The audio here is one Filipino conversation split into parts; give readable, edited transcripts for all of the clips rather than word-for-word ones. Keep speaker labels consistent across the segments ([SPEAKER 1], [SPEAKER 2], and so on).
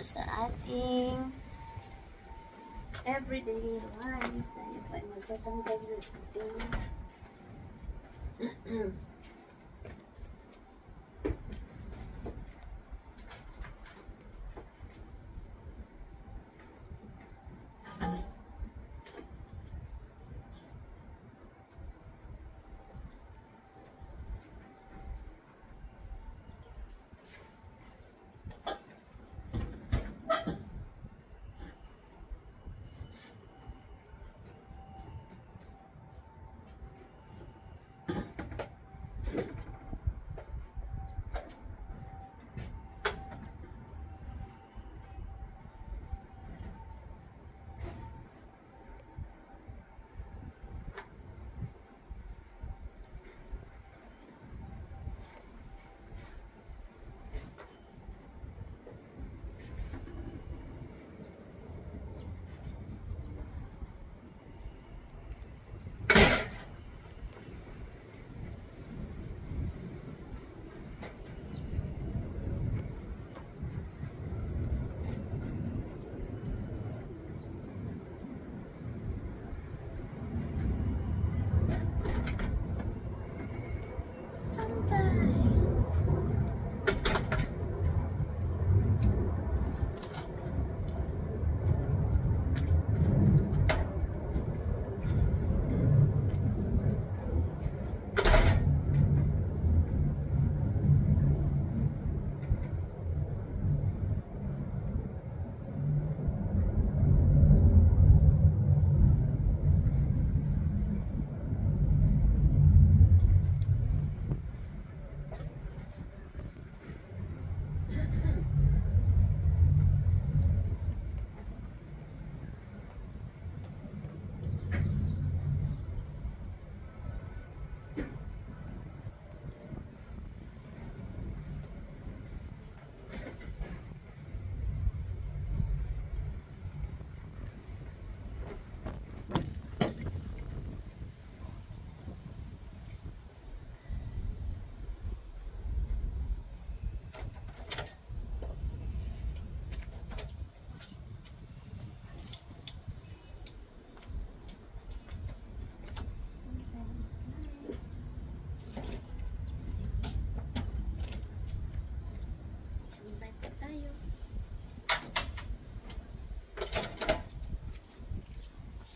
[SPEAKER 1] sa ating everyday life. Tayo pa ay magsasangkag ng ating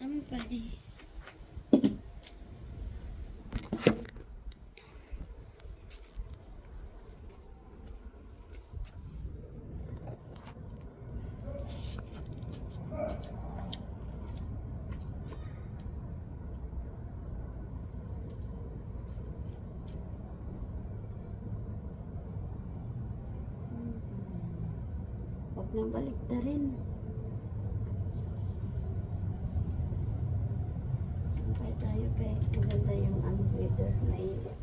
[SPEAKER 1] somebody. Huwag nang baliktarin. Sampay tayo kay maganda yung weather na init.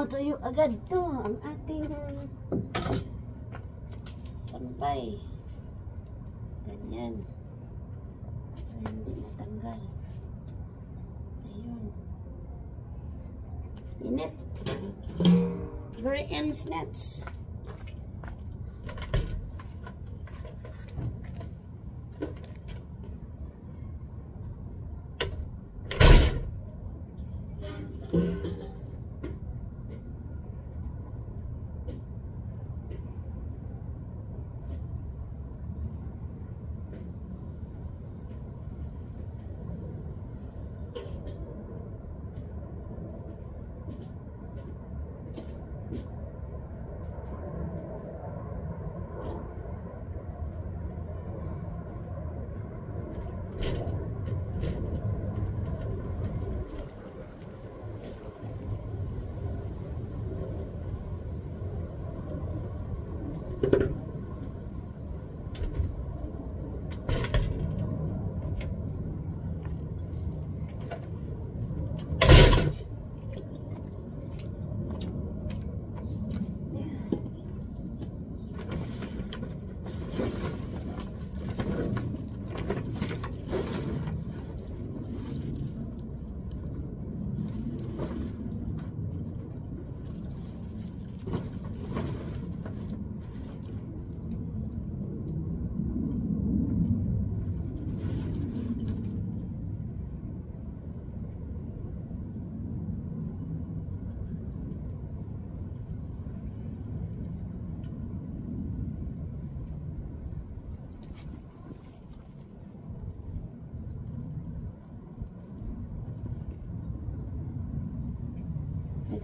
[SPEAKER 1] Matuyo agad to ang ating sampay. Ganyan. Para hindi matanggal. Ayun. Init. Very ends nets.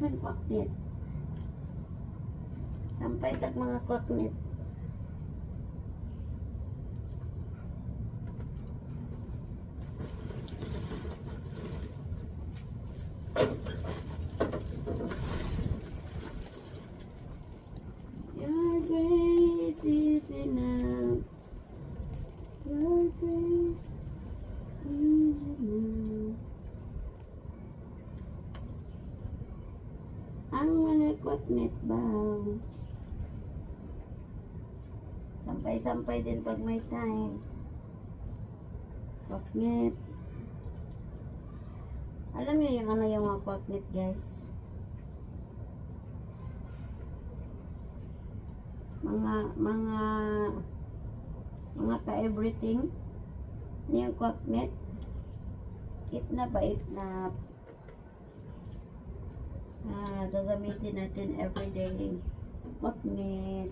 [SPEAKER 1] Kan koknet. Sampai tak mga koknet. Your grace is enough. Your grace is enough. Ang mga koknet ba? Sampay-sampay din pag may time. Koknet. Alam niyo yung ano yung mga koknet, guys? Mga ka-everything. Ano yung koknet? Itnap ba? Itnap. Gagamitin natin everyday. Koknet.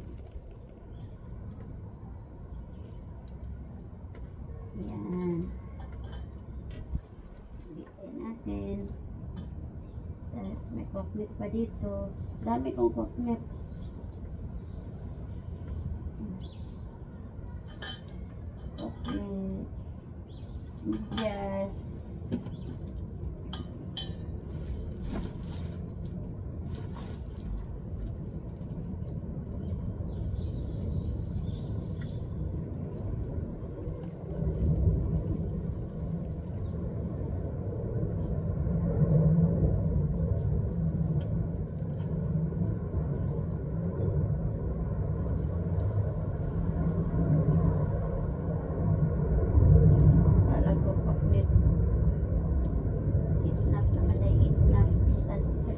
[SPEAKER 1] Yan. Bitin natin. Tapos may koknet pa dito. Dami kong koknet. Koknet. Yes.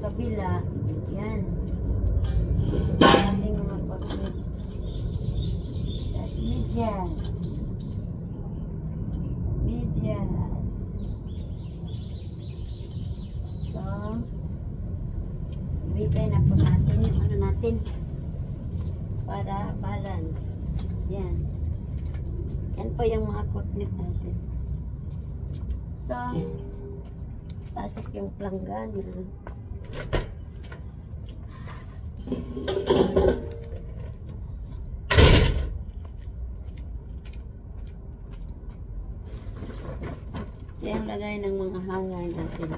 [SPEAKER 1] Kabila, yan. Ating mga koknet. Medyas. Medyas. So, ibigay na po natin yung ano natin para balance. Yan. Yan po yung mga koknet natin. So, pasok yung planggana. Ito yung lagay ng mga hanger natin.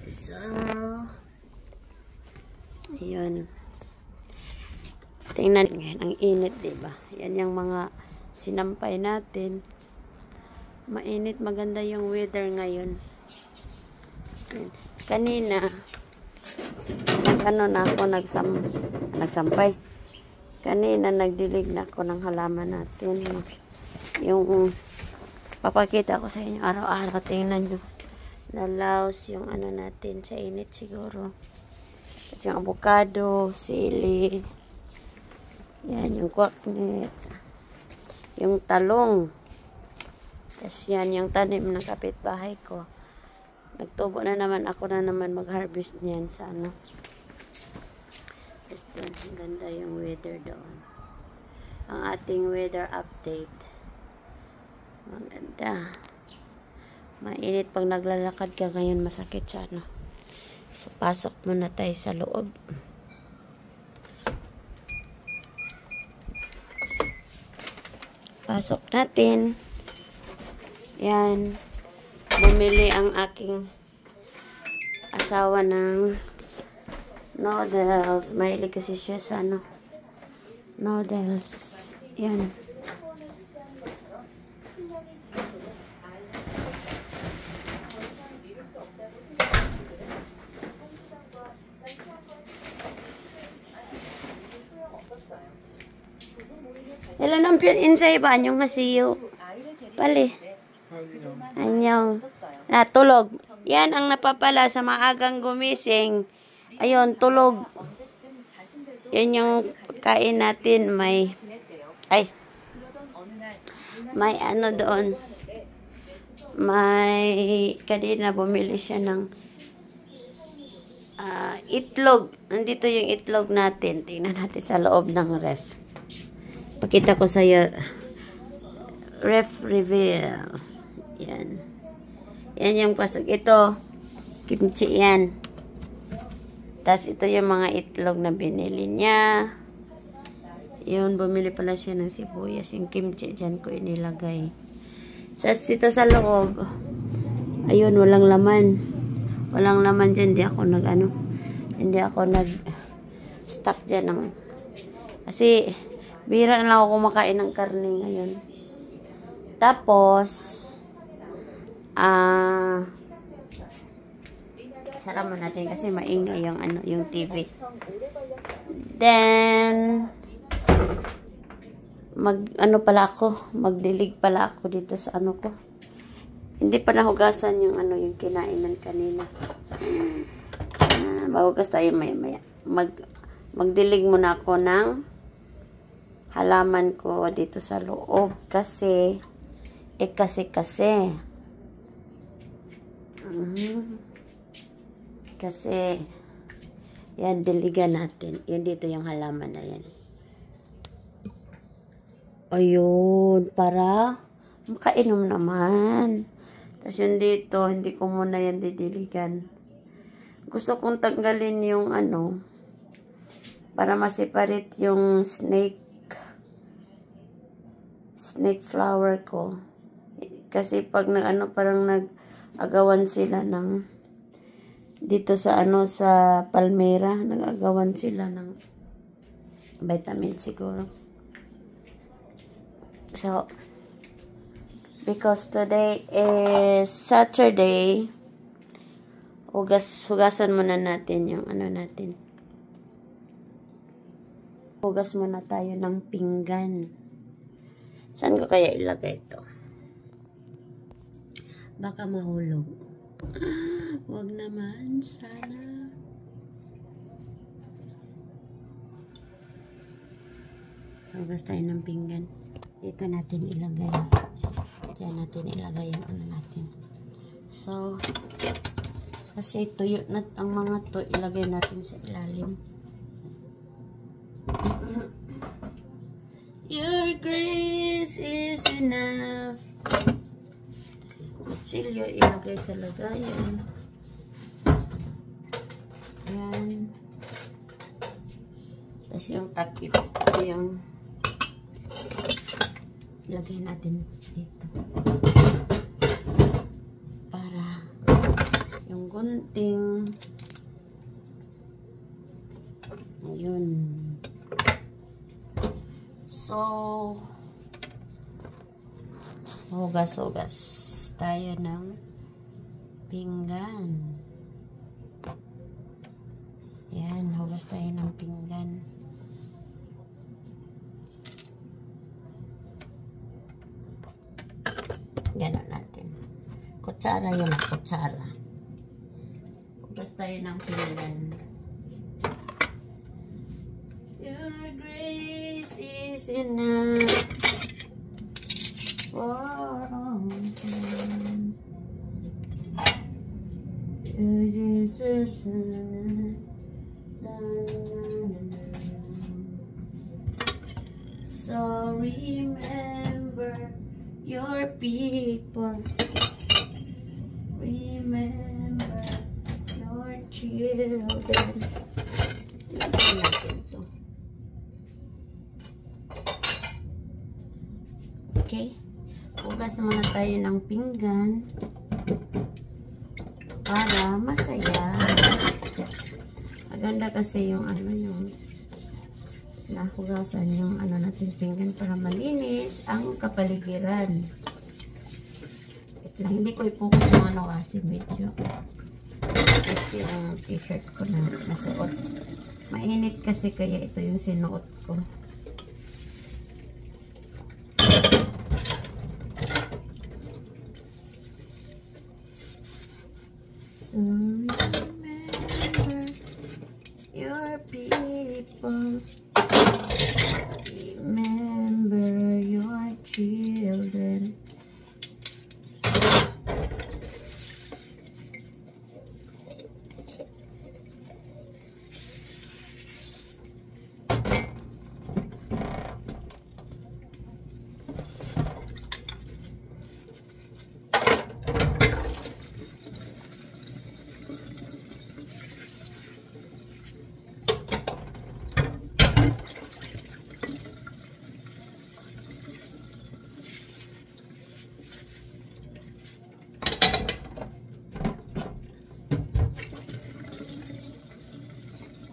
[SPEAKER 1] So, ayun. Tingnan ngayon, ang init, diba? Yan yung mga sinampay natin. Mainit, maganda yung weather ngayon. Yan. Kanina, nagsampay. Kanina, nagdilig na ako ng halaman natin. Yung, papakita ko sa inyo araw-araw. Tingnan nyo. Nalaos yung ano natin sa init siguro. Tapos yung avocado, sili. Yan, yung kwaknet. Yung talong. Tapos yan, yung tanim ng kapitbahay ko. Nagtubo na naman ako mag-harvest niyan sa ano. Tapos doon, ganda yung weather doon. Ang ating weather update. Maganda. Mainit pag naglalakad ka ngayon, masakit siya, no? So, pasok muna tayo sa loob. Pasok natin. Yan. Bumili ang aking asawa ng noodles. Mahilig kasi siya sa ano, noodles. Yan. Hello, 남편 인사해봐. 안녕하세요. 빨리. 안녕. Tulog. Yan ang napapala sa maagang gumising. Ayun, tulog. Yan yung kain natin. May ano doon. Kanina bumili siya ng itlog. Nandito yung itlog natin. Tingnan natin sa loob ng ref. Pakita ko sa'yo. Ref reveal. Yan. Yan yung pasok. Ito, kimchi yan. Tapos ito yung mga itlog na binili niya. Yun, bumili pala siya ng sibuyas. Yung kimchi dyan ko inilagay. Ito sa loob. Ayun, walang laman. Walang laman dyan. Hindi ako nag-stock dyan. Kasi, bihira na lang ako kumakain ng karne ngayon. Tapos, sara mo natin kasi maingay yung TV. Then, magdilig pala ako dito sa ano ko. Hindi pa nahugasan yung yung kinainan kanina. Mahugas tayo maya-maya. Magdilig muna ako ng halaman ko dito sa loob kasi yan, diligan natin. Yan dito yung halaman na yan. Ayun, para makainom naman. Tapos yun dito, hindi ko muna yan didiligan. Gusto kong tanggalin yung para ma-separate yung snake flower ko. Kasi pag parang nag-agawan sila ng dito sa sa palmera, nag-agawan sila ng vitamin siguro. So, because today is Saturday, hugasan muna natin yung natin. Hugas muna tayo ng pinggan. Saan ko kaya ilagay ito? Baka mahulog. Wag naman, sana. Hugas tayo ng pinggan. Dito natin ilagay. Diyan natin ilagay yung natin. So, kasi tuyo na ang mga to, ilagay natin sa ilalim. Your grace is enough. Kutsilyo ilagay sa lagayan. Yan. Tapos yung takip, ito yung lagay natin dito. Para yung gunting, ayun. So, hugas-hugas tayo ng pinggan. Yan, hugas tayo ng pinggan. Ganon natin. Kutsara yun, kutsara. Hugas tayo ng pinggan. Your grace is enough for all time. Jesus. So remember your people. Remember your children. Lagyan natin ito. Okay. Hugas muna tayo ng pinggan para masaya. Maganda kasi yung ano, yung nahugasan yung ano natin pinggan para malinis ang kapaligiran. Wait lang, hindi ko i-focus yung ano kasi medyo kasi yung t-shirt ko na nasuot. Mainit kasi kaya ito yung sinuot ko. So remember your people. Remember your children.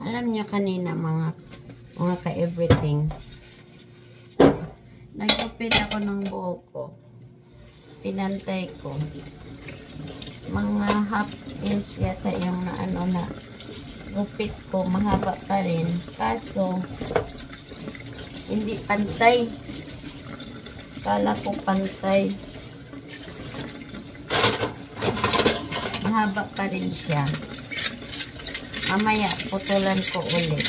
[SPEAKER 1] Alam niyo kanina mga ka-everything, nagupit ako ng buhok ko. Pinantay ko. Mga half inch yata yung na ano na gupit ko, mahaba pa rin. Kaso, hindi pantay. Kala ko pantay. Mahaba pa rin siya. Mamaya, putulan ko ulit.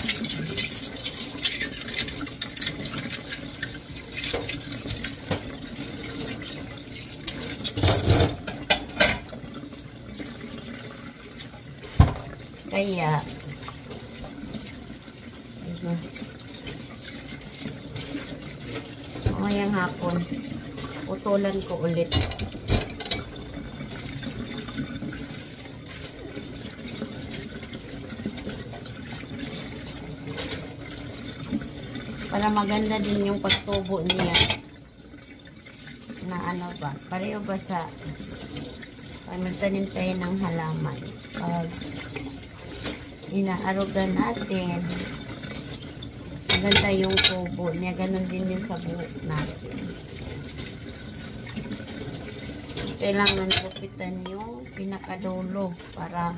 [SPEAKER 1] Kaya, mamayang hapon, putulan ko ulit. Para maganda din yung pagtubo niya. Na ano ba? Pareho ba sa pag nagtanim tayo ng halaman? Pag inaarugan natin, maganda yung tubo niya. Ganon din yung sa buhok natin. Kailangan kupitan yung pinakadulo para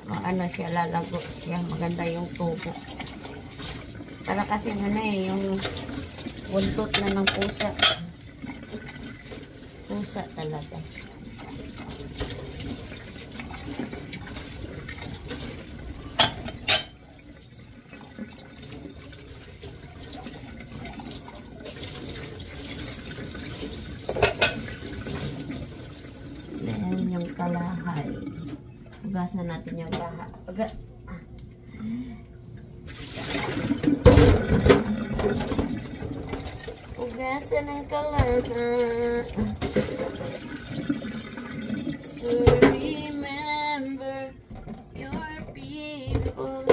[SPEAKER 1] ano siya, lalago siya. Maganda yung tubo. Para kasi ano eh, yung buntot na ng pusa. Pusa talaga. Then yung kalahay. Hugasan natin yung kalahay. Hugasan ang kalahay. So remember your people.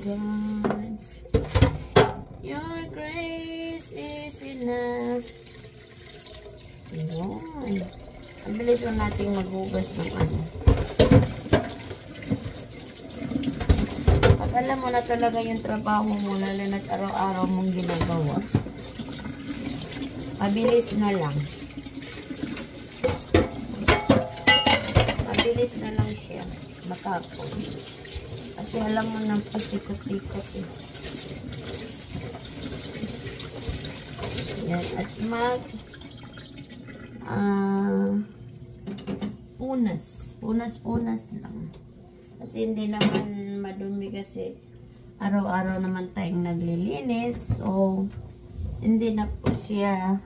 [SPEAKER 1] God. Your grace is enough. Ayan. Ang bilis lang natin maghugas ng ano. Pag alam mo na talaga yung trabaho mo, lalo na't araw-araw mong ginagawa, mabilis na lang. Mabilis na lang siya matapos. Kasi alam mo nang pasikot-sikot eh. Yan. At punas lang. Kasi hindi naman madumi kasi araw-araw naman tayong naglilinis. So, hindi na po siya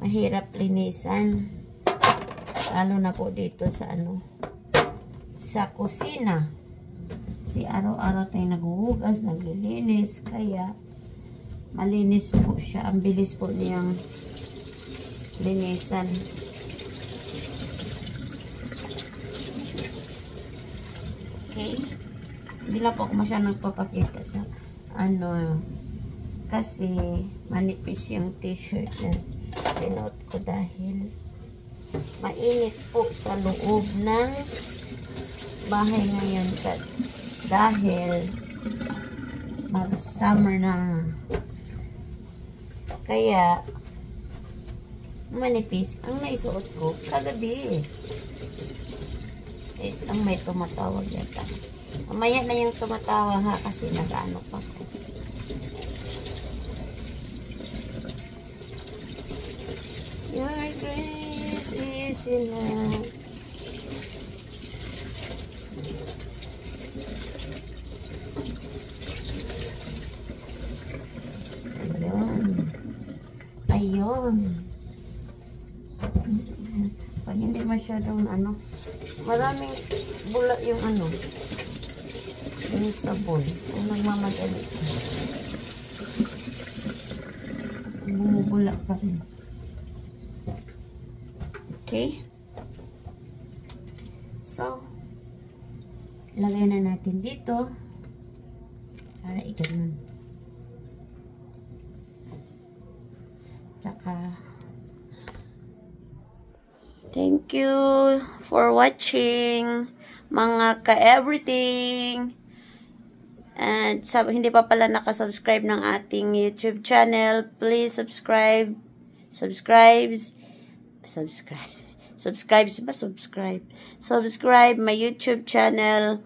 [SPEAKER 1] mahirap linisan. Lalo na po dito sa sa kusina. Kasi araw-araw tayong naghuhugas, naglilinis. Kaya, malinis po siya. Ang bilis po niyang linisan. Okay? Hindi lang po ako masyadong nagpapakita sa kasi manipis yung t-shirt na sinuot ko dahil mainit po sa loob ng bahay ngayon dahil mag-summer na. Kaya manipis ang naisuot ko kagabi. Ang may tumatawag yata. Mamaya na yung tumatawa ha kasi nag-ano pa ko. Your grace is enough. Ayun. Pag hindi masyadong maraming bula yung yung sabon. Kung nagmamadali ka, bumubula pa rin. Okay? So, lagay na natin dito para i-ganon. Tsaka, thank you for watching, mga ka-everything. And hindi pa pala nakasubscribe ng ating YouTube channel, please subscribe my YouTube channel,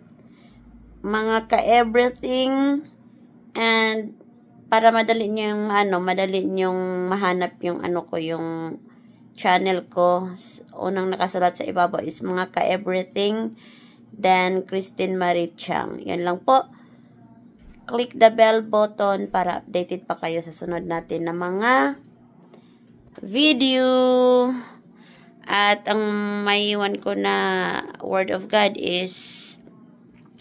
[SPEAKER 1] mga ka-everything. And para madali niyong mahanap yung yung channel ko. Unang nakasulat sa ibabaw is mga ka-everything, then Christine Marie Chang. Yan lang po. Click the bell button para updated pa kayo sa sunod natin na mga video. At ang maiwan ko na word of God is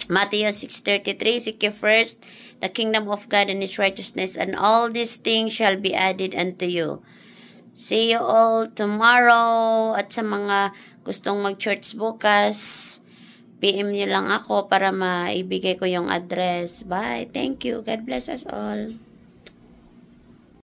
[SPEAKER 1] Matthew 6:33, seek ye first the kingdom of God and His righteousness, and all these things shall be added unto you. See you all tomorrow. At sa mga gustong mag-church bukas, PM nyo lang ako para maibigay ko yung address. Bye. Thank you. God bless us all.